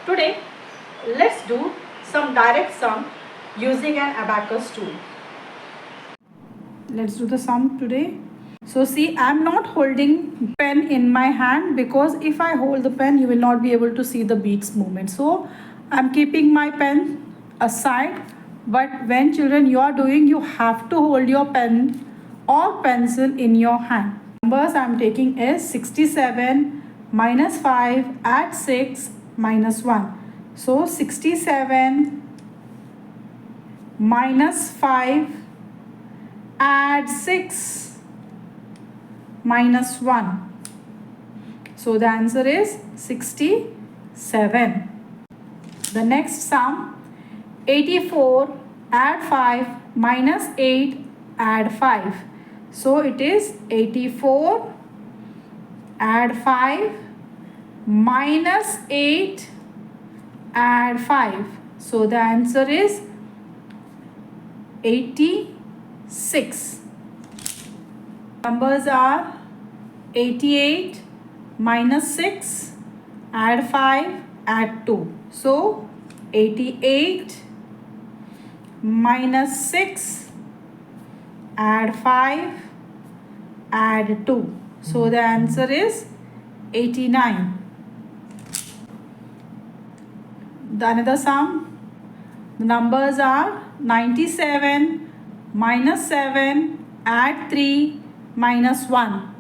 Today, let's do some direct sum using an abacus tool. Let's do the sum today. So see, I'm not holding pen in my hand because if I hold the pen, you will not be able to see the beats movement. So I'm keeping my pen aside. But when children you are doing, you have to hold your pen or pencil in your hand. Numbers I'm taking is 67 minus 5, add 6, minus 1. So 67 minus 5, add 6, minus 1. So the answer is 67. The next sum, 84, add 5, minus 8, add 5. So it is 84, add 5, minus 8, add 5. So the answer is 86. Numbers are 88 minus 6, add 5, add 2. So 88 minus 6, add 5, add 2. So the answer is 89. The another sum, the numbers are 97 minus 7, add 3, minus 1.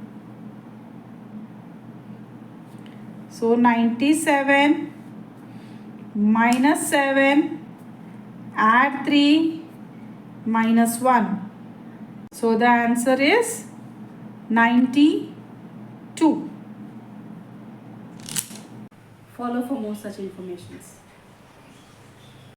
So 97 minus 7, add 3, minus 1. So the answer is 92. Follow for more such informations.